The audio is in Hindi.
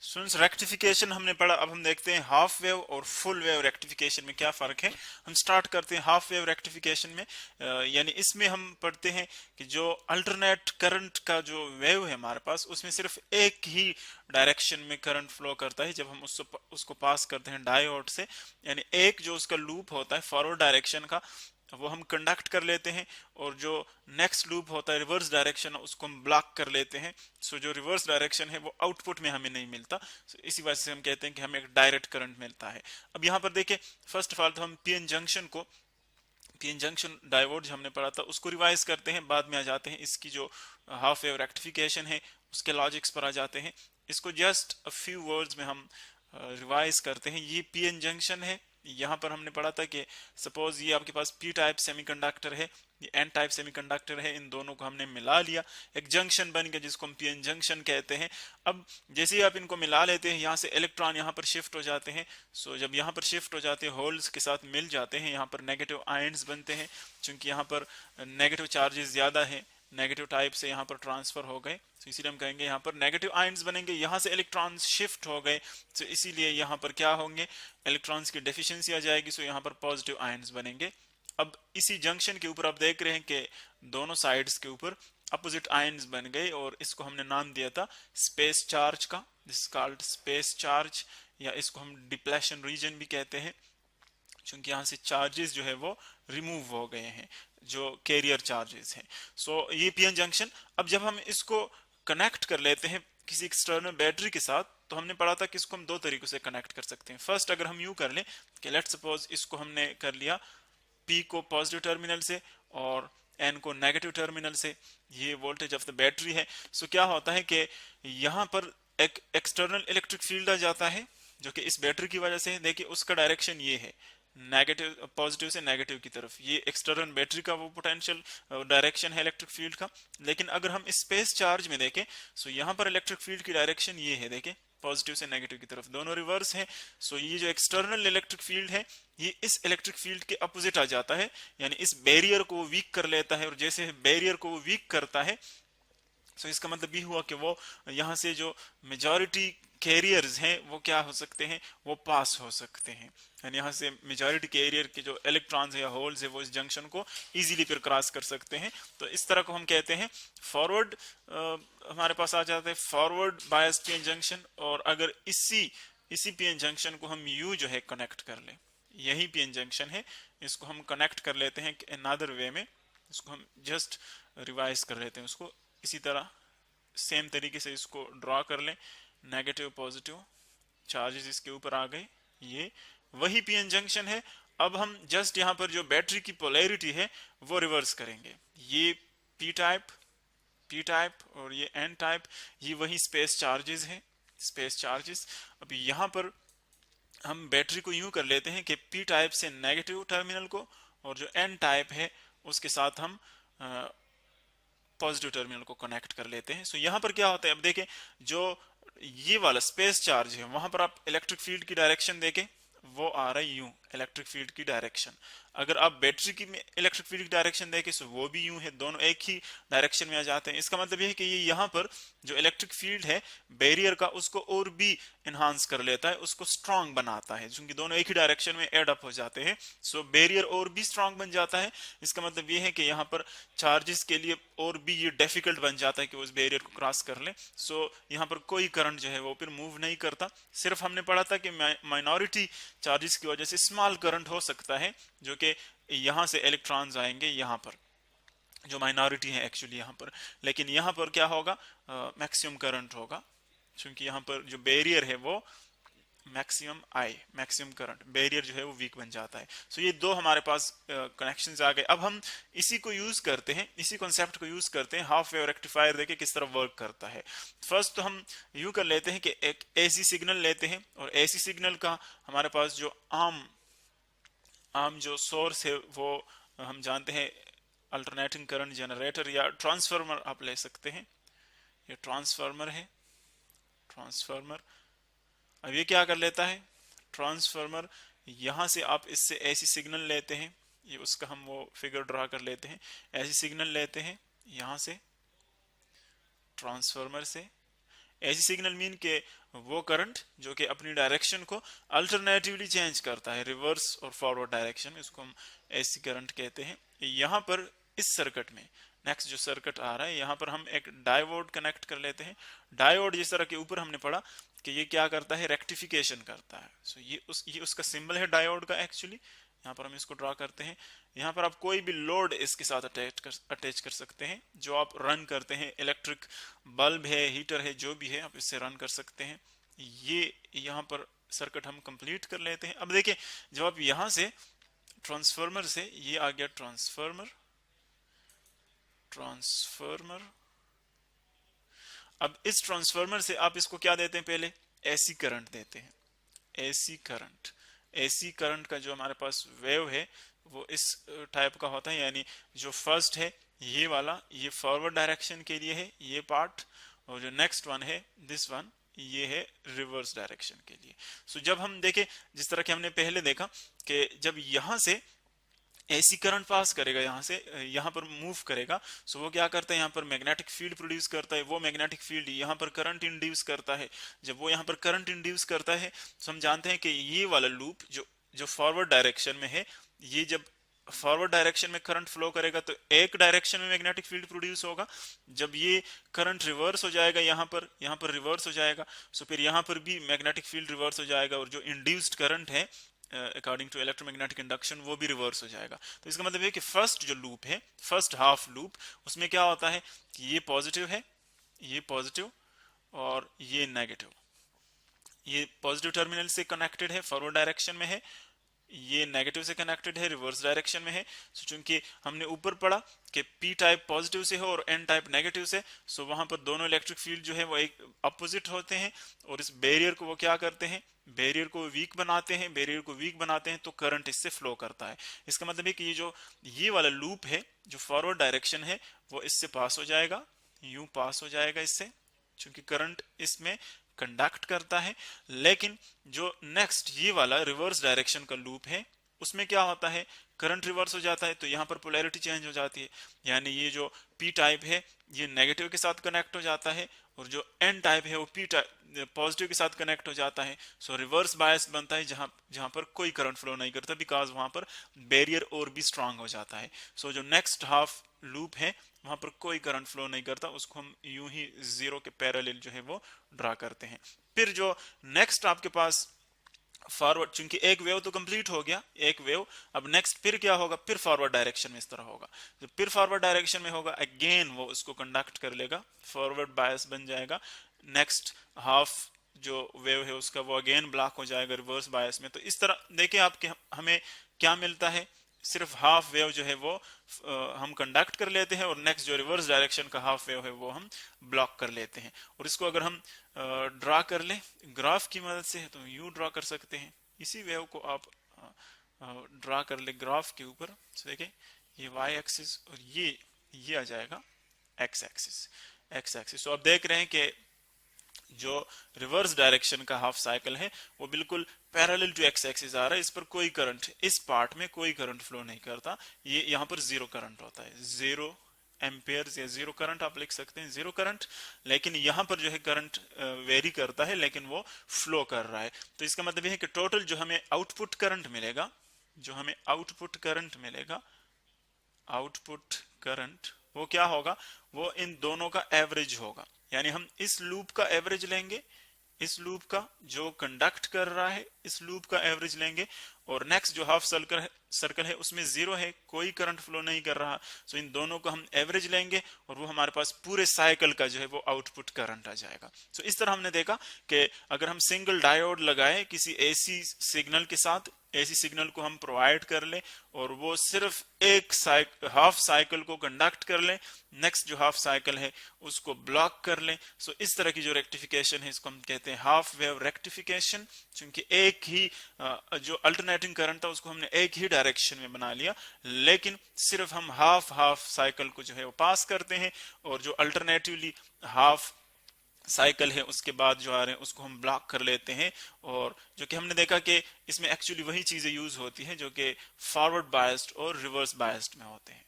स्टूडेंट्स रेक्टिफिकेशन हमने पढ़ा, अब हम देखते हैं हाफ वेव और फुल वेव रेक्टिफिकेशन में क्या फ़र्क है। हम स्टार्ट करते हैं हाफ वेव रेक्टिफिकेशन में। यानी इसमें हम पढ़ते हैं कि जो अल्टरनेट करंट का जो वेव है हमारे पास, उसमें सिर्फ एक ही डायरेक्शन में करंट फ्लो करता है जब हम उसको पास करते हैं डायोड से। यानी एक जो उसका लूप होता है फॉरवर्ड डायरेक्शन का, वो हम कंडक्ट कर लेते हैं, और जो नेक्स्ट लूप होता है रिवर्स डायरेक्शन, उसको हम ब्लॉक कर लेते हैं। सो जो रिवर्स डायरेक्शन है वो आउटपुट में हमें नहीं मिलता। इसी वजह से हम कहते हैं कि हमें एक डायरेक्ट करंट मिलता है। अब यहाँ पर देखिए, फर्स्ट ऑफ ऑल तो हम पीएन जंक्शन डायोड जो हमने पढ़ा था उसको रिवाइज करते हैं, बाद में आ जाते हैं इसकी जो हाफ वेव रेक्टिफिकेशन है उसके लॉजिक्स पर आ जाते हैं। इसको जस्ट अ फ्यू वर्ड्स में हम रिवाइज करते हैं। ये पीएन जंक्शन है। यहाँ पर हमने पढ़ा था कि सपोज ये आपके पास पी टाइप सेमीकंडक्टर है, ये एन टाइप सेमीकंडक्टर है, इन दोनों को हमने मिला लिया, एक जंक्शन बन गया जिसको हम पीएन जंक्शन कहते हैं। अब जैसे ही आप इनको मिला लेते हैं, यहाँ से इलेक्ट्रॉन यहाँ पर शिफ्ट हो जाते हैं। सो जब यहाँ पर शिफ्ट हो जाते हैं, होल्स के साथ मिल जाते हैं, यहाँ पर नेगेटिव आयन्स बनते हैं। चूंकि यहाँ पर नेगेटिव चार्जेस ज्यादा है, नेगेटिव टाइप से यहाँ पर ट्रांसफर हो गए, तो इसीलिए हम कहेंगे यहाँ पर नेगेटिव आयन्स बनेंगे। यहाँ से इलेक्ट्रॉन्स शिफ्ट हो गए, तो इसीलिए यहाँ पर क्या होंगे, इलेक्ट्रॉन्स की डेफिशिएंसी आ जाएगी, सो यहाँ पर पॉजिटिव आयन्स बनेंगे। अब इसी जंक्शन के ऊपर आप देख रहे हैं कि दोनों साइड्स के ऊपर अपोजिट आयन्स बन गए, और इसको हमने नाम दिया था स्पेस चार्ज का, दिस कॉल्ड स्पेस चार्ज, या इसको हम डिप्लेशन रीजन भी कहते हैं, क्योंकि यहाँ से चार्जेस जो है वो रिमूव हो गए हैं, जो कैरियर चार्जेस हैं। सो ये पीएन जंक्शन। अब जब हम इसको कनेक्ट कर लेते हैं किसी एक्सटर्नल बैटरी के साथ, तो हमने पढ़ा था कि इसको हम दो तरीकों से कनेक्ट कर सकते हैं। फर्स्ट, अगर हम यूं कर लें कि लेट्स सपोज इसको हमने कर लिया पी को पॉजिटिव टर्मिनल से और एन को नेगेटिव टर्मिनल से, ये वोल्टेज ऑफ द बैटरी है। सो क्या होता है कि यहाँ पर एक एक्सटर्नल इलेक्ट्रिक फील्ड आ जाता है जो कि इस बैटरी की वजह से, देखिए उसका डायरेक्शन ये है, नेगेटिव पॉजिटिव से नेगेटिव की तरफ, ये एक्सटर्नल बैटरी का वो पोटेंशियल डायरेक्शन है इलेक्ट्रिक फील्ड का। लेकिन अगर हम स्पेस चार्ज में देखें, सो यहाँ पर इलेक्ट्रिक फील्ड की डायरेक्शन ये है, देखें पॉजिटिव से नेगेटिव की तरफ, दोनों रिवर्स है। सो ये जो एक्सटर्नल इलेक्ट्रिक फील्ड है, ये इस इलेक्ट्रिक फील्ड के अपोजिट आ जाता है, यानी इस बैरियर को वीक कर लेता है, और जैसे बैरियर को वो वीक करता है, सो इसका मतलब ये हुआ कि वो यहाँ से जो मेजॉरिटी कैरियर्स हैं वो क्या हो सकते हैं, वो पास हो सकते हैं। यानी यहाँ से मेजॉरिटी कैरियर के जो इलेक्ट्रॉन्स या होल्स है वो इस जंक्शन को इजीली फिर क्रॉस कर सकते हैं। तो इस तरह को हम कहते हैं फॉरवर्ड, हमारे पास आ जाता है फॉरवर्ड बायस पीएन जंक्शन। और अगर इसी पीएन जंक्शन को हम यू जो है कनेक्ट कर लें, यही पीएन जंक्शन है, इसको हम कनेक्ट कर लेते हैं अनदर वे में, इसको हम जस्ट रिवाइज कर लेते हैं उसको इसी तरह, सेम तरीके से इसको ड्रॉ कर लें, नेगेटिव पॉजिटिव चार्जेस इसके ऊपर आ गए, ये वही पीएन जंक्शन है। अब हम जस्ट यहाँ पर जो बैटरी की पोलैरिटी है वो रिवर्स करेंगे, ये पी टाइप और ये एन टाइप, ये वही स्पेस चार्जेस है, स्पेस चार्जेस। अब यहाँ पर हम बैटरी को यूं कर लेते हैं कि पी टाइप से नेगेटिव टर्मिनल को, और जो एन टाइप है उसके साथ हम पॉजिटिव टर्मिनल को कनेक्ट कर लेते हैं। सो यहाँ पर क्या होता है, अब देखें जो ये वाला स्पेस चार्ज है, वहां पर आप इलेक्ट्रिक फील्ड की डायरेक्शन देखें, वो आ रहा है यूं, इलेक्ट्रिक फील्ड की डायरेक्शन। अगर आप बैटरी की इलेक्ट्रिक फील्ड की डायरेक्शन देखें तो वो भी यूं है, दोनों एक ही डायरेक्शन में आ जाते हैं। इसका मतलब ये है कि ये यहाँ पर जो इलेक्ट्रिक फील्ड है बैरियर का, उसको और भी इन्हांस कर लेता है, उसको स्ट्रांग बनाता है, क्योंकि दोनों एक ही डायरेक्शन में एड अप हो जाते हैं। सो बैरियर और भी स्ट्रांग बन जाता है। इसका मतलब ये है कि यहाँ पर चार्जेस के लिए और भी ये डिफिकल्ट बन जाता है कि उस बैरियर को क्रॉस कर ले। सो यहाँ पर कोई करंट जो है वो फिर मूव नहीं करता। सिर्फ हमने पढ़ा था कि माइनॉरिटी चार्जेस की वजह से स्मॉल करंट हो सकता है, जो कि यहाँ से इलेक्ट्रॉन्स आएंगे यहाँ पर, जो माइनॉरिटी है एक्चुअली यहाँ पर। लेकिन यहाँ पर क्या होगा, मैक्सिमम करंट होगा, क्योंकि यहाँ पर जो बैरियर है वो मैक्सिमम करंट, बैरियर जो है वो वीक बन जाता है। सो ये दो हमारे पास कनेक्शंस आ गए। अब हम इसी को यूज करते हैं, इसी कॉन्सेप्ट को यूज करते हैं, हाफ वेव रेक्टिफायर देखे किस तरह वर्क करता है। फर्स्ट तो हम यूं कर लेते हैं कि एक एसी सिग्नल लेते हैं, और एसी सिग्नल का हमारे पास जो आम जो सोर्स है वो हम जानते हैं अल्टरनेटिंग करंट जनरेटर या ट्रांसफार्मर आप ले सकते हैं। ये ट्रांसफार्मर है, ट्रांसफार्मर। अब ये क्या कर लेता है ट्रांसफार्मर, यहां से आप इससे ऐसी सिग्नल लेते हैं, ये उसका हम वो फिगर ड्रा कर लेते हैं, ऐसी सिग्नल लेते हैं यहां से ट्रांसफार्मर से। ऐसी सिग्नल मीन के वो करंट जो कि अपनी डायरेक्शन को अल्टरनेटिवली चेंज करता है, रिवर्स और फॉरवर्ड डायरेक्शन में, इसको हम एसी करंट कहते हैं। यहाँ पर इस सर्किट में नेक्स्ट जो सर्किट आ रहा है, यहाँ पर हम एक डायोड कनेक्ट कर लेते हैं। डायोड जिस तरह के ऊपर हमने पढ़ा कि ये क्या करता है, रेक्टिफिकेशन करता है। सो ये उसका सिंबल है डायोड का एक्चुअली। यहाँ पर हम इसको ड्रा करते हैं। यहाँ पर आप कोई भी लोड इसके साथ अटैच कर सकते हैं, जो आप रन करते हैं, इलेक्ट्रिक बल्ब है, हीटर है, जो भी है आप इससे रन कर सकते हैं। ये यहाँ पर सर्किट हम कंप्लीट कर लेते हैं। अब देखिए, जब आप यहाँ से ट्रांसफार्मर से, ये आ गया ट्रांसफार्मर, अब इस ट्रांसफार्मर से आप इसको क्या देते हैं, पहले एसी करंट देते हैं। एसी करंट का जो हमारे पास वेव है वो इस टाइप का होता है, यानी जो फर्स्ट है ये वाला, ये फॉरवर्ड डायरेक्शन के लिए है ये पार्ट, और जो नेक्स्ट वन है दिस वन, ये है रिवर्स डायरेक्शन के लिए। सो जब हम देखें, जिस तरह के हमने पहले देखा कि जब यहां से एसी करंट पास करेगा, यहाँ से यहाँ पर मूव करेगा, सो वो क्या करता है, यहाँ पर मैग्नेटिक फील्ड प्रोड्यूस करता है। वो मैग्नेटिक फील्ड यहाँ पर करंट इंड्यूस करता है। जब वो यहाँ पर करंट इंड्यूस करता है, तो हम जानते हैं कि ये वाला लूप जो फॉरवर्ड डायरेक्शन में है, ये जब फॉरवर्ड डायरेक्शन में करंट फ्लो करेगा तो एक डायरेक्शन में मैग्नेटिक फील्ड प्रोड्यूस होगा। जब ये करंट रिवर्स हो जाएगा, यहाँ पर रिवर्स हो जाएगा, सो फिर यहाँ पर भी मैग्नेटिक फील्ड रिवर्स हो जाएगा, और जो इंड्यूस्ड करंट है अकॉर्डिंग टू इलेक्ट्रोमैग्नेटिक इंडक्शन वो भी रिवर्स हो जाएगा। तो इसका मतलब है कि फर्स्ट जो लूप है, फर्स्ट हाफ लूप, उसमें क्या होता है कि ये पॉजिटिव है, ये पॉजिटिव और ये नेगेटिव। ये पॉजिटिव टर्मिनल से कनेक्टेड है, फॉरवर्ड डायरेक्शन में है, ये नेगेटिव से कनेक्टेड है, रिवर्स डायरेक्शन में है। सो चूंकि हमने ऊपर पढ़ा कि पी टाइप पॉजिटिव से हो और एन टाइप नेगेटिव से, सो वहां पर दोनों इलेक्ट्रिक फील्ड जो है वो एक अपोजिट होते हैं, और इस बैरियर को वो क्या करते हैं, बैरियर को वीक बनाते हैं तो करंट इससे फ्लो करता है। इसका मतलब है कि ये वाला लूप है, जो फॉरवर्ड डायरेक्शन है, वो इससे पास हो जाएगा, यूं पास हो जाएगा इससे, क्योंकि करंट इसमें कंडक्ट करता है। लेकिन जो नेक्स्ट ये वाला रिवर्स डायरेक्शन का लूप है, उसमें क्या होता है, करंट रिवर्स हो जाता है, तो यहाँ पर पोलैरिटी चेंज हो जाती है, यानी ये जो पी टाइप है ये नेगेटिव के साथ कनेक्ट हो जाता है, और जो एन टाइप है वो पी टाइप पॉजिटिव के साथ कनेक्ट हो जाता है। सो रिवर्स बायस बनता है, जहां पर कोई करंट फ्लो नहीं करता, बिकॉज वहां पर बैरियर और भी स्ट्रांग हो जाता है। सो जो नेक्स्ट हाफ लूप है वहां पर कोई करंट फ्लो नहीं करता, उसको हम यूं ही जीरो के पैरेलल जो है वो ड्रा करते हैं। फिर जो नेक्स्ट आपके पास फॉरवर्ड, चूंकि एक वेव तो कंप्लीट हो गया, एक वेव, अब नेक्स्ट फिर क्या होगा, फिर फॉरवर्ड डायरेक्शन में इस तरह होगा। जब फिर फॉरवर्ड डायरेक्शन में होगा, अगेन वो उसको कंडक्ट कर लेगा, फॉरवर्ड बायस बन जाएगा। नेक्स्ट हाफ जो वेव है उसका वो अगेन ब्लॉक हो जाएगा रिवर्स बायस में। तो इस तरह देखिए आपके हमें क्या मिलता है, सिर्फ हाफ वेव जो है वो हम कंडक्ट कर लेते हैं, और नेक्स्ट जो रिवर्स डायरेक्शन का हाफ वेव है वो हम ब्लॉक कर लेते हैं। और इसको अगर हम ड्रा कर लें ग्राफ की मदद से, तो यूं ड्रा कर सकते हैं। इसी वेव को आप ड्रा कर ले ग्राफ के ऊपर, देखिए ये वाई एक्सिस और ये आ जाएगा एक्स एक्सिस। तो आप देख रहे हैं कि जो रिवर्स डायरेक्शन का हाफ साइकिल है वो बिल्कुल पैरेलल टू एक्स एक्सिस आ रहा है। इस पर कोई करंट, इस पार्ट में कोई करंट फ्लो नहीं करता, ये यहाँ पर जीरो करंट होता है, 0 एम्पियर्स या जीरो करंट आप लिख सकते हैं, जीरो करंट। लेकिन यहाँ पर जो है करंट वेरी करता है, लेकिन वो फ्लो कर रहा है। तो इसका मतलब ये है कि टोटल जो हमें आउटपुट करंट मिलेगा, आउटपुट करंट वो क्या होगा, वो इन दोनों का एवरेज होगा। यानी हम इस लूप का एवरेज लेंगे, इस लूप का जो कंडक्ट कर रहा है इस लूप का एवरेज लेंगे, और नेक्स्ट जो हाफ सर्कल है उसमें जीरो है, कोई करंट फ्लो नहीं कर रहा। सो इन दोनों को हम एवरेज लेंगे और वो हमारे पास पूरे साइकिल का जो है वो आउटपुट करंट आ जाएगा। सो इस तरह हमने देखा कि अगर हम सिंगल डायोड लगाए किसी एसी सिग्नल के साथ, एसी सिग्नल को हम प्रोवाइड कर ले और वो सिर्फ एक हाफ साइकिल को कंडक्ट कर ले, नेक्स्ट जो हाफ साइकिल है उसको ब्लॉक कर ले। सो इस तरह की जो रेक्टिफिकेशन है इसको हम कहते हैं हाफ वेव रेक्टिफिकेशन, क्योंकि एक ही जो अल्टरनेटिंग करंट था उसको हमने एक ही डायरेक्शन में बना लिया, लेकिन सिर्फ हम हाफ साइकिल को जो है वो पास करते हैं, और जो अल्टरनेटिवली हाफ साइकिल है उसके बाद जो आ रहे हैं उसको हम ब्लॉक कर लेते हैं। और जो कि हमने देखा कि इसमें एक्चुअली वही चीजें यूज होती हैं जो कि फॉरवर्ड बायस्ड और रिवर्स बायस्ड में होते हैं।